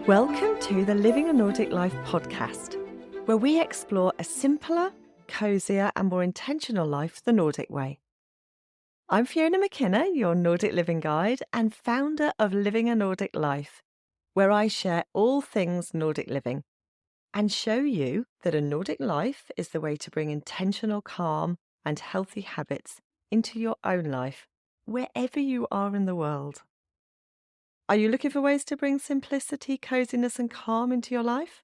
Welcome to the Living a Nordic Life podcast, where we explore a simpler, cosier and more intentional life the Nordic way. I'm Fiona McKenna, your Nordic living guide and founder of Living a Nordic Life, where I share all things Nordic living and show you that a Nordic life is the way to bring intentional calm and healthy habits into your own life, wherever you are in the world. Are you looking for ways to bring simplicity, coziness and calm into your life?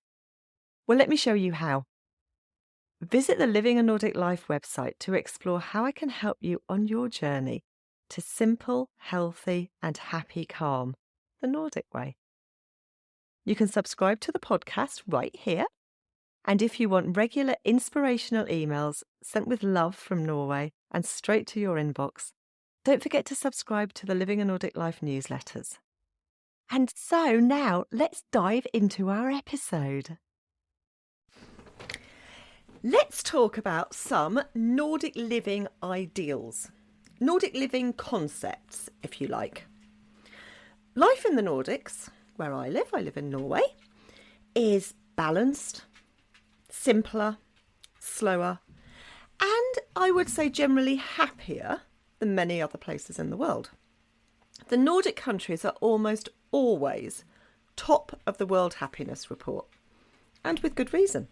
Well, let me show you how. Visit the Living a Nordic Life website to explore how I can help you on your journey to simple, healthy and happy calm, the Nordic way. You can subscribe to the podcast right here. And if you want regular inspirational emails sent with love from Norway and straight to your inbox, don't forget to subscribe to the Living a Nordic Life newsletters. And so now let's dive into our episode. Let's talk about some Nordic living ideals, Nordic living concepts, if you like. Life in the Nordics, where I live in Norway, is balanced, simpler, slower, and I would say generally happier than many other places in the world. The Nordic countries are almost always top of the World Happiness Report, and with good reason.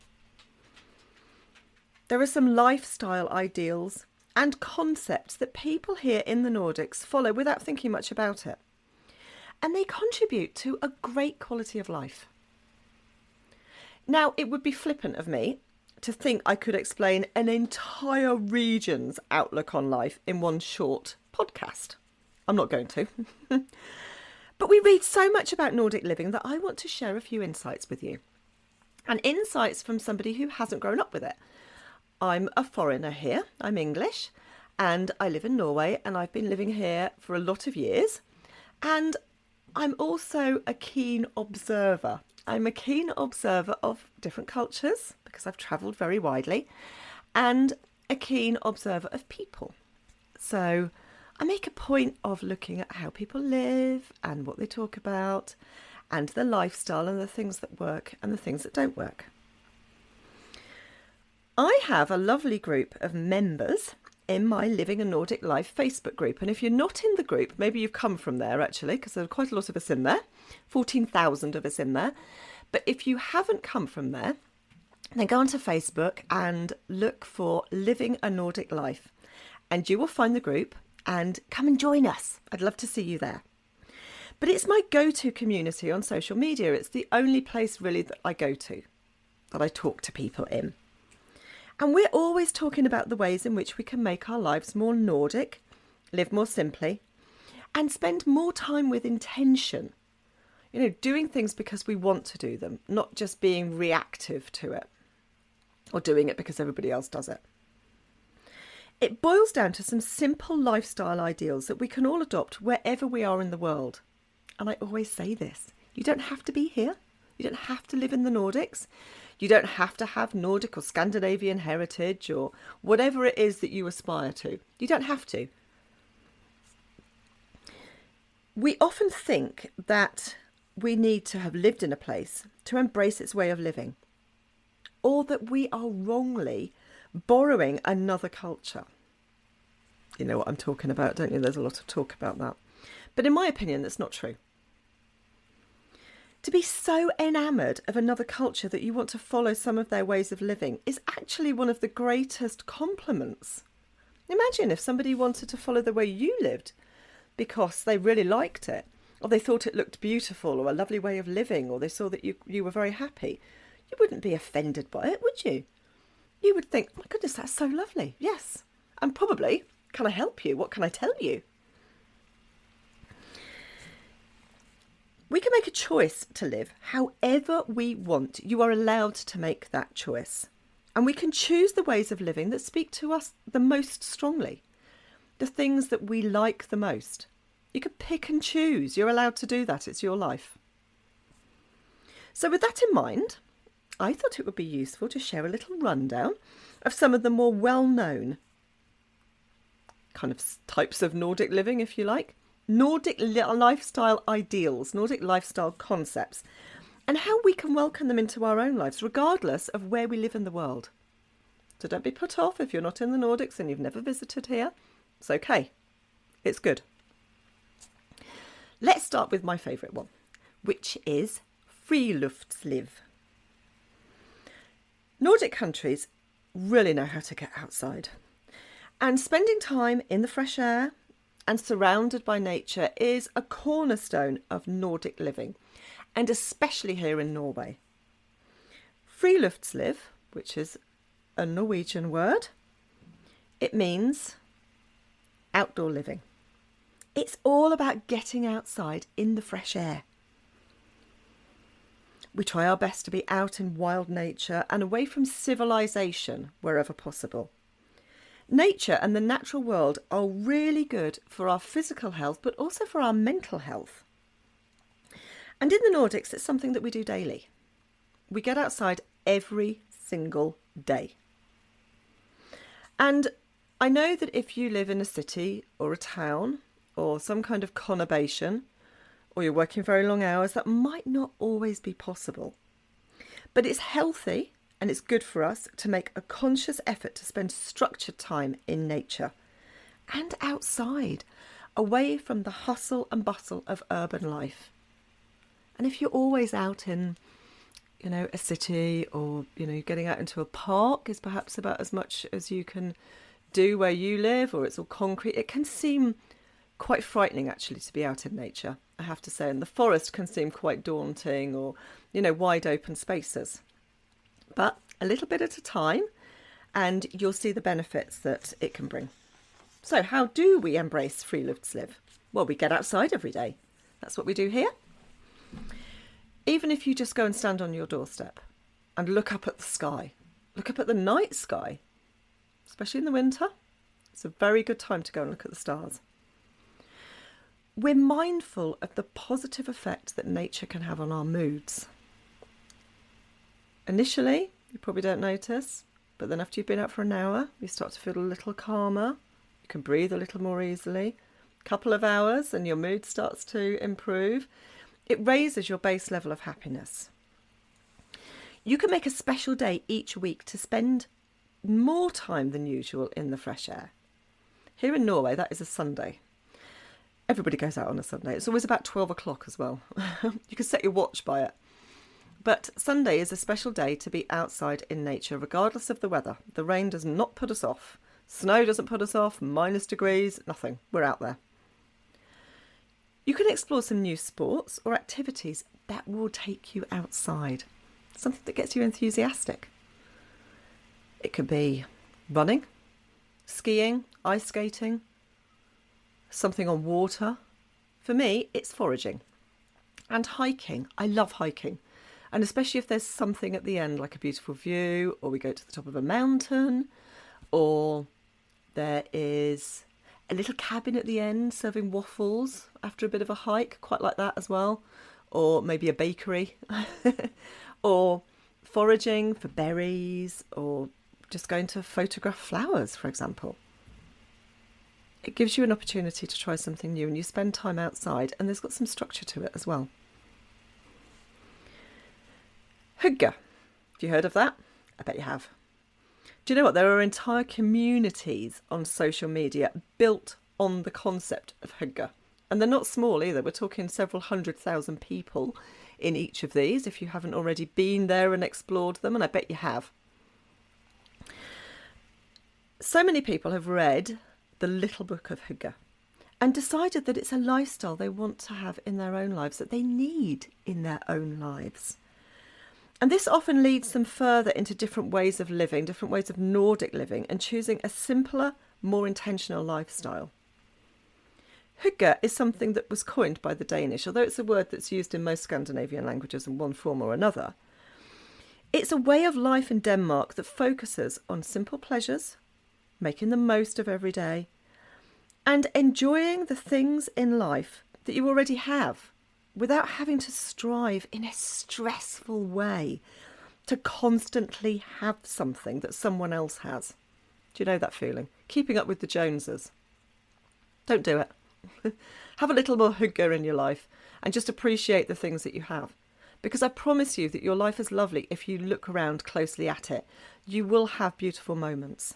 There are some lifestyle ideals and concepts that people here in the Nordics follow without thinking much about it, and they contribute to a great quality of life. Now, it would be flippant of me to think I could explain an entire region's outlook on life in one short podcast. I'm not going to. But we read so much about Nordic living that I want to share a few insights with you. And insights from somebody who hasn't grown up with it. I'm a foreigner here. I'm English and I live in Norway and I've been living here for a lot of years. And I'm also a keen observer. I'm a keen observer of different cultures because I've travelled very widely, and a keen observer of people. So I make a point of looking at how people live and what they talk about and the lifestyle and the things that work and the things that don't work. I have a lovely group of members in my Living a Nordic Life Facebook group. And if you're not in the group, maybe you've come from there actually, because there are quite a lot of us in there, 14,000 of us in there. But if you haven't come from there, then go onto Facebook and look for Living a Nordic Life and you will find the group. And come and join us. I'd love to see you there. But it's my go-to community on social media. It's the only place really that I go to, that I talk to people in. And we're always talking about the ways in which we can make our lives more Nordic, live more simply, and spend more time with intention. You know, doing things because we want to do them, not just being reactive to it or doing it because everybody else does it. It boils down to some simple lifestyle ideals that we can all adopt wherever we are in the world. And I always say this, you don't have to be here. You don't have to live in the Nordics. You don't have to have Nordic or Scandinavian heritage or whatever it is that you aspire to. You don't have to. We often think that we need to have lived in a place to embrace its way of living, or that we are wrongly borrowing another culture. You know what I'm talking about, don't you? There's a lot of talk about that. But in my opinion, that's not true. To be so enamoured of another culture that you want to follow some of their ways of living is actually one of the greatest compliments. Imagine if somebody wanted to follow the way you lived because they really liked it, or they thought it looked beautiful or a lovely way of living, or they saw that you were very happy. You wouldn't be offended by it, would you? You would think, oh my goodness, that's so lovely. Yes. And probably, can I help you? What can I tell you? We can make a choice to live however we want. You are allowed to make that choice. And we can choose the ways of living that speak to us the most strongly. The things that we like the most. You can pick and choose. You're allowed to do that. It's your life. So with that in mind, I thought it would be useful to share a little rundown of some of the more well-known kind of types of Nordic living, if you like. Nordic lifestyle ideals, Nordic lifestyle concepts. and how we can welcome them into our own lives, regardless of where we live in the world. So don't be put off if you're not in the Nordics and you've never visited here. It's okay. It's good. Let's start with my favourite one, which is friluftsliv. Nordic countries really know how to get outside. And spending time in the fresh air and surrounded by nature is a cornerstone of Nordic living, and especially here in Norway. Friluftsliv, which is a Norwegian word, it means outdoor living. It's all about getting outside in the fresh air. We try our best to be out in wild nature and away from civilization wherever possible. Nature and the natural world are really good for our physical health, but also for our mental health. And in the Nordics, it's something that we do daily. We get outside every single day. And I know that if you live in a city or a town or some kind of conurbation, or you're working very long hours, that might not always be possible. But it's healthy and it's good for us to make a conscious effort to spend structured time in nature and outside, away from the hustle and bustle of urban life. And if you're always out in, a city, or, you're getting out into a park is perhaps about as much as you can do where you live, or it's all concrete, it can seem quite frightening actually to be out in nature, I have to say, and the forest can seem quite daunting, or wide open spaces. But a little bit at a time and you'll see the benefits that it can bring. So how do we embrace friluftsliv? Well, we get outside every day. That's what we do here. Even if you just go and stand on your doorstep and look up at the sky, look up at the night sky, especially in the winter, it's a very good time to go and look at the stars. We're mindful of the positive effect that nature can have on our moods. Initially, you probably don't notice, but then after you've been out for an hour, you start to feel a little calmer. You can breathe a little more easily. A couple of hours and your mood starts to improve. It raises your base level of happiness. You can make a special day each week to spend more time than usual in the fresh air. Here in Norway, that is a Sunday. Everybody goes out on a Sunday. It's always about 12 o'clock as well. You can set your watch by it. But Sunday is a special day to be outside in nature, regardless of the weather. The rain does not put us off. Snow doesn't put us off. -degrees, nothing. We're out there. You can explore some new sports or activities that will take you outside. Something that gets you enthusiastic. It could be running, skiing, ice skating, something on water. For me, it's foraging and hiking. I love hiking. And especially if there's something at the end, like a beautiful view, or we go to the top of a mountain, or there is a little cabin at the end serving waffles after a bit of a hike, quite like that as well, or maybe a bakery, or foraging for berries, or just going to photograph flowers, for example. It gives you an opportunity to try something new, and you spend time outside, and there's got some structure to it as well. Hygge. Have you heard of that? I bet you have. Do you know what? There are entire communities on social media built on the concept of hygge. And they're not small either. We're talking several 100,000 people in each of these, if you haven't already been there and explored them, and I bet you have. So many people have read the little book of hygge and decided that it's a lifestyle they want to have in their own lives, that they need in their own lives. And this often leads them further into different ways of living, different ways of Nordic living, and choosing a simpler, more intentional lifestyle. Hygge is something that was coined by the Danish, although it's a word that's used in most Scandinavian languages in one form or another. It's a way of life in Denmark that focuses on simple pleasures, making the most of every day, and enjoying the things in life that you already have, without having to strive in a stressful way to constantly have something that someone else has. Do you know that feeling? Keeping up with the Joneses. Don't do it. Have a little more hygge in your life and just appreciate the things that you have. Because I promise you that your life is lovely if you look around closely at it. You will have beautiful moments.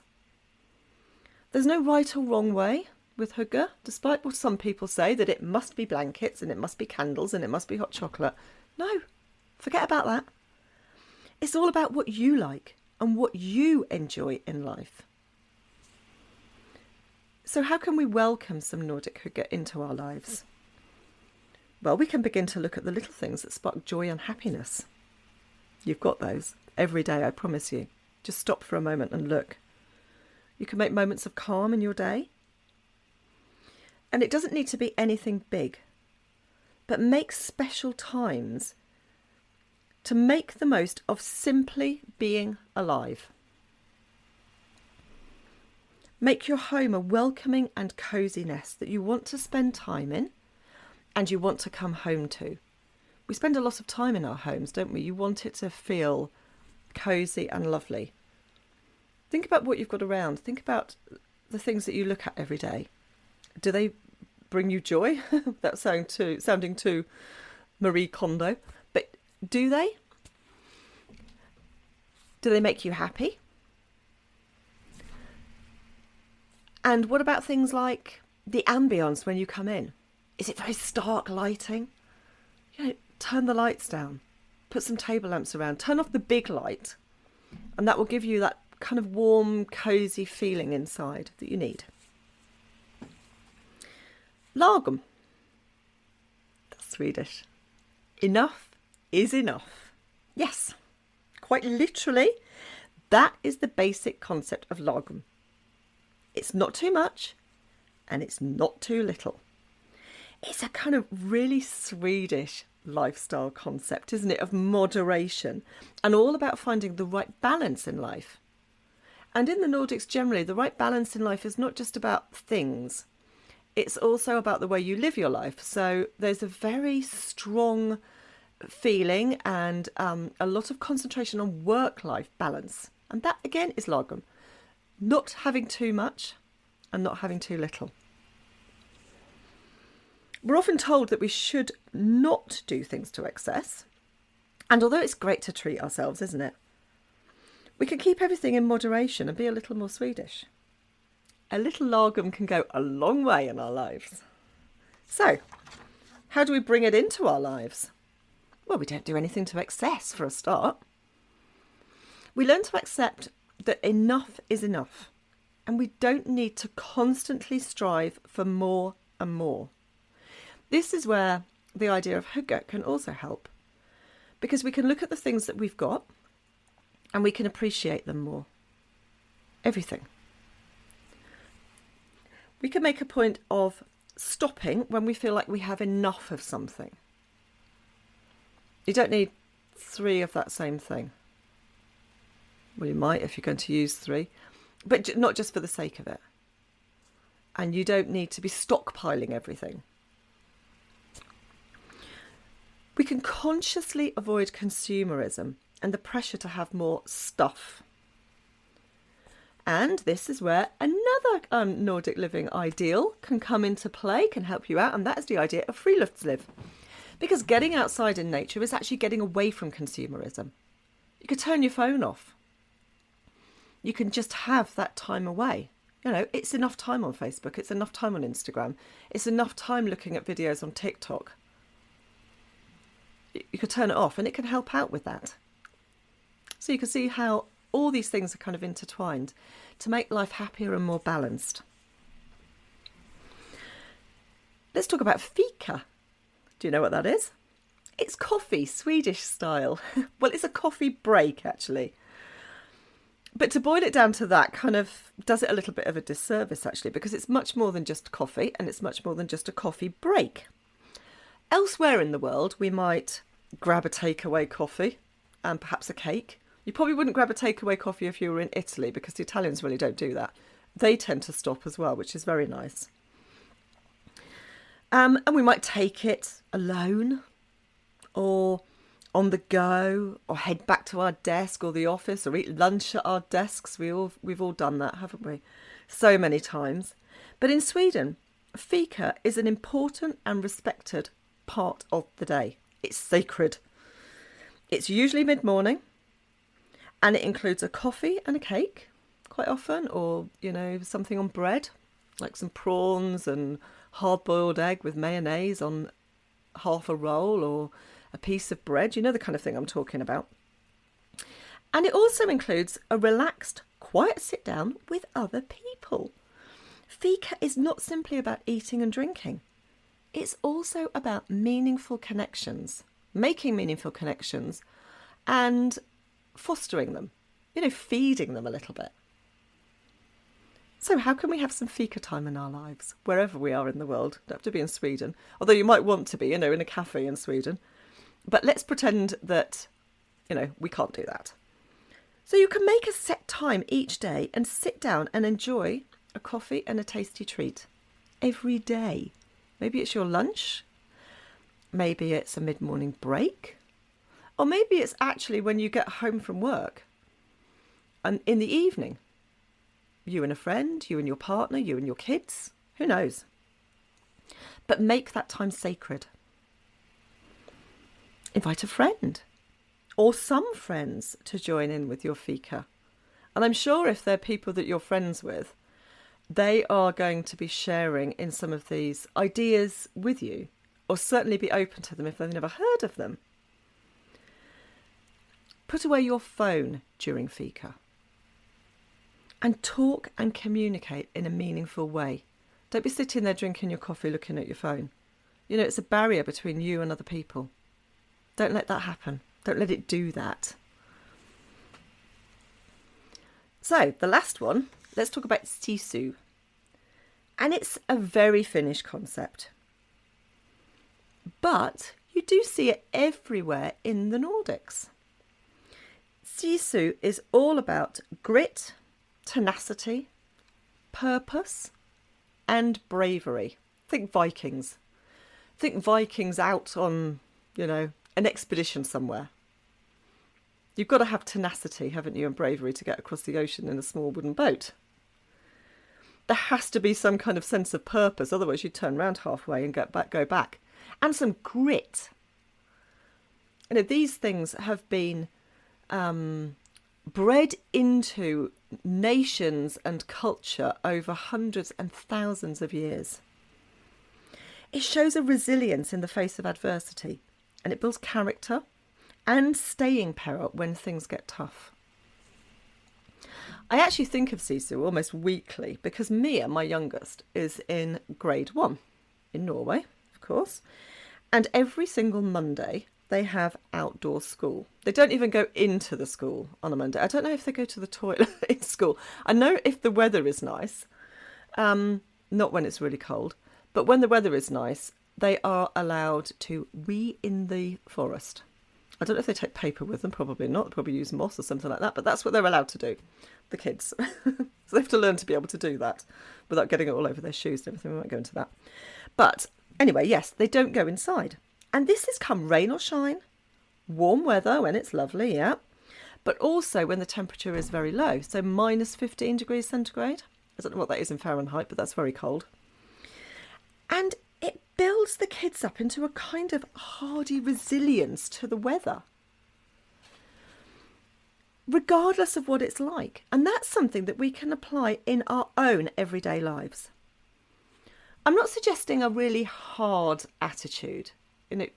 There's no right or wrong way with hygge, despite what some people say, that it must be blankets and it must be candles and it must be hot chocolate. No, forget about that. It's all about what you like and what you enjoy in life. So how can we welcome some Nordic hygge into our lives? Well, we can begin to look at the little things that spark joy and happiness. You've got those every day, I promise you. Just stop for a moment and look. You can make moments of calm in your day. And it doesn't need to be anything big, but make special times to make the most of simply being alive. Make your home a welcoming and cosy nest that you want to spend time in and you want to come home to. We spend a lot of time in our homes, don't we? You want it to feel cosy and lovely. Think about what you've got around. Think about the things that you look at every day. Do they bring you joy? That's sounding too Marie Kondo. But do they? Do they make you happy? And what about things like the ambience when you come in? Is it very stark lighting? Turn the lights down. Put some table lamps around. Turn off the big light. And that will give you that kind of warm, cosy feeling inside that you need. Lagom. That's Swedish. Enough is enough. Yes, quite literally, that is the basic concept of lagom. It's not too much and it's not too little. It's a kind of really Swedish lifestyle concept, isn't it, of moderation and all about finding the right balance in life. And in the Nordics generally, the right balance in life is not just about things. It's also about the way you live your life. So there's a very strong feeling and a lot of concentration on work-life balance. And that, again, is lagom. Not having too much and not having too little. We're often told that we should not do things to excess. And although it's great to treat ourselves, isn't it? We can keep everything in moderation and be a little more Swedish. A little lagom can go a long way in our lives. So, how do we bring it into our lives? Well, we don't do anything to excess for a start. We learn to accept that enough is enough, and we don't need to constantly strive for more and more. This is where the idea of hygge can also help, because we can look at the things that we've got and we can appreciate them more. Everything. We can make a point of stopping when we feel like we have enough of something. You don't need 3 of that same thing. Well, you might if you're going to use 3, but not just for the sake of it. And you don't need to be stockpiling everything. We can consciously avoid consumerism and the pressure to have more stuff. And this is where another Nordic living ideal can come into play, can help you out, and that is the idea of friluftsliv. Because getting outside in nature is actually getting away from consumerism. You could turn your phone off. You can just have that time away. It's enough time on Facebook, it's enough time on Instagram, it's enough time looking at videos on TikTok. You could turn it off and it can help out with that. So you can see how all these things are kind of intertwined to make life happier and more balanced. Let's talk about fika. Do you know what that is? It's coffee, Swedish style. Well, it's a coffee break, actually. But to boil it down to that kind of does it a little bit of a disservice, actually, because it's much more than just coffee and it's much more than just a coffee break. Elsewhere in the world, we might grab a takeaway coffee and perhaps a cake. You probably wouldn't grab a takeaway coffee if you were in Italy because the Italians really don't do that. They tend to stop as well, which is very nice. And we might take it alone or on the go or head back to our desk or the office or eat lunch at our desks. We've all done that, haven't we? So many times. But in Sweden, fika is an important and respected part of the day. It's sacred. It's usually mid-morning, and it includes a coffee and a cake quite often, or, something on bread, like some prawns and hard-boiled egg with mayonnaise on half a roll, or a piece of bread. You know the kind of thing I'm talking about. And it also includes a relaxed, quiet sit down with other people. Fika is not simply about eating and drinking. It's also about meaningful connections, making meaningful connections and fostering them, feeding them a little bit. So how can we have some fika time in our lives, wherever we are in the world? Don't have to be in Sweden, although you might want to be, in a cafe in Sweden. But let's pretend that, we can't do that. So you can make a set time each day and sit down and enjoy a coffee and a tasty treat every day. Maybe it's your lunch, maybe it's a mid-morning break, or maybe it's actually when you get home from work and in the evening. You and a friend, you and your partner, you and your kids, who knows? But make that time sacred. Invite a friend or some friends to join in with your fika. And I'm sure if they're people that you're friends with, they are going to be sharing in some of these ideas with you, or certainly be open to them if they've never heard of them. Put away your phone during fika and talk and communicate in a meaningful way. Don't be sitting there drinking your coffee looking at your phone. It's a barrier between you and other people. Don't let that happen. Don't let it do that. So the last one, let's talk about sisu. And it's a very Finnish concept. But you do see it everywhere in the Nordics. Sisu is all about grit, tenacity, purpose, and bravery. Think Vikings. Think Vikings out on, an expedition somewhere. You've got to have tenacity, haven't you, and bravery to get across the ocean in a small wooden boat. There has to be some kind of sense of purpose, otherwise you turn around halfway and go back. And some grit. These things have been bred into nations and culture over hundreds and thousands of years. It shows a resilience in the face of adversity, and it builds character and staying power when things get tough. I actually think of sisu almost weekly because Mia, my youngest, is in grade 1 in Norway, of course, and every single Monday they have outdoor school. They don't even go into the school on a Monday. I don't know if they go to the toilet in school. I know if the weather is nice, not when it's really cold, but when the weather is nice, they are allowed to wee in the forest. I don't know if they take paper with them, probably not. They'll probably use moss or something like that, but that's what they're allowed to do, the kids. So they have to learn to be able to do that without getting it all over their shoes and everything. We won't go into that. But anyway, yes, they don't go inside. And this is come rain or shine, warm weather when it's lovely, yeah, but also when the temperature is very low, so minus 15 degrees centigrade. I don't know what that is in Fahrenheit, but that's very cold. And it builds the kids up into a kind of hardy resilience to the weather, regardless of what it's like. And that's something that we can apply in our own everyday lives. I'm not suggesting a really hard attitude.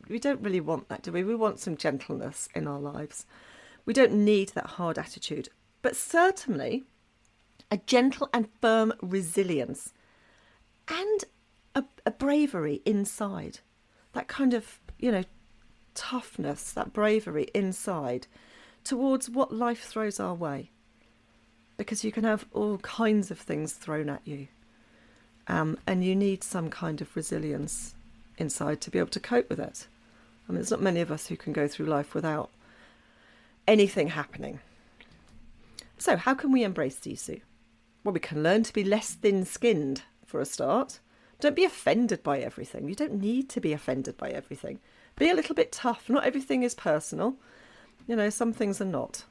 We don't really want that, do we? We want some gentleness in our lives. We don't need that hard attitude, but certainly a gentle and firm resilience and a bravery inside. That kind of, toughness, that bravery inside towards what life throws our way. Because you can have all kinds of things thrown at you. And you need some kind of resilience inside to be able to cope with it. I mean, there's not many of us who can go through life without anything happening. So how can we embrace sisu? Well, we can learn to be less thin-skinned for a start. Don't be offended by everything. You don't need to be offended by everything. Be a little bit tough. Not everything is personal. Some things are not.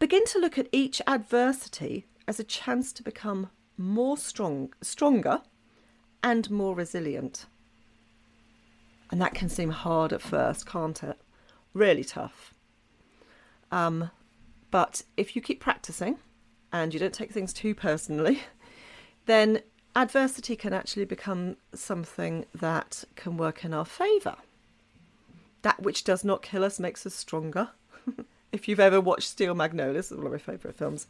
Begin to look at each adversity as a chance to become stronger and more resilient. And that can seem hard at first, can't it? Really tough. But if you keep practicing and you don't take things too personally, then adversity can actually become something that can work in our favour. That which does not kill us makes us stronger. If you've ever watched Steel Magnolias, it's one of my favourite films.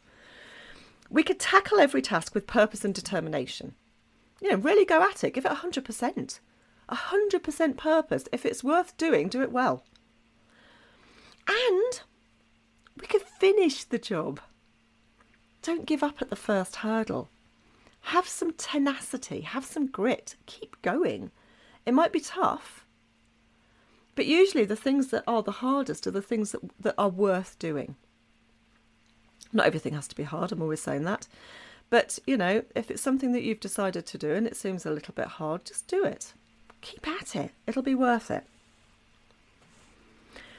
We could tackle every task with purpose and determination. Really go at it. Give it 100%. 100% purpose. If it's worth doing, do it well. And we could finish the job. Don't give up at the first hurdle. Have some tenacity. Have some grit. Keep going. It might be tough, but usually the things that are the hardest are the things that are worth doing. Not everything has to be hard, I'm always saying that. But, if it's something that you've decided to do and it seems a little bit hard, just do it. Keep at it. It'll be worth it.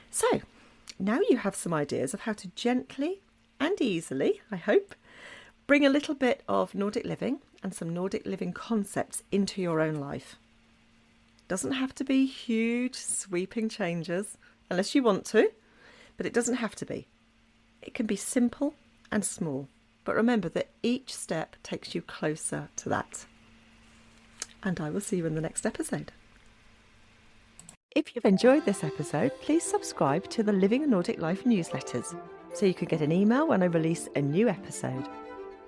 So, now you have some ideas of how to gently and easily, I hope, bring a little bit of Nordic living and some Nordic living concepts into your own life. Doesn't have to be huge, sweeping changes, unless you want to, but it doesn't have to be. It can be simple and small, but remember that each step takes you closer to that. And I will see you in the next episode. If you've enjoyed this episode, please subscribe to the Living a Nordic Life newsletters so you can get an email when I release a new episode.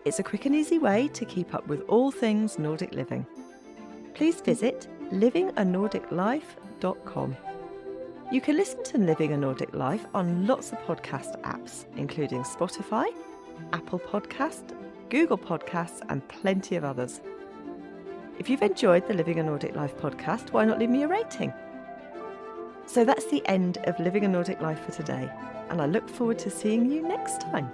It's a quick and easy way to keep up with all things Nordic living. Please visit livinganordiclife.com. You can listen to Living a Nordic Life on lots of podcast apps, including Spotify, Apple Podcast, Google Podcasts, and plenty of others. If you've enjoyed the Living a Nordic Life podcast, why not leave me a rating? So that's the end of Living a Nordic Life for today, and I look forward to seeing you next time.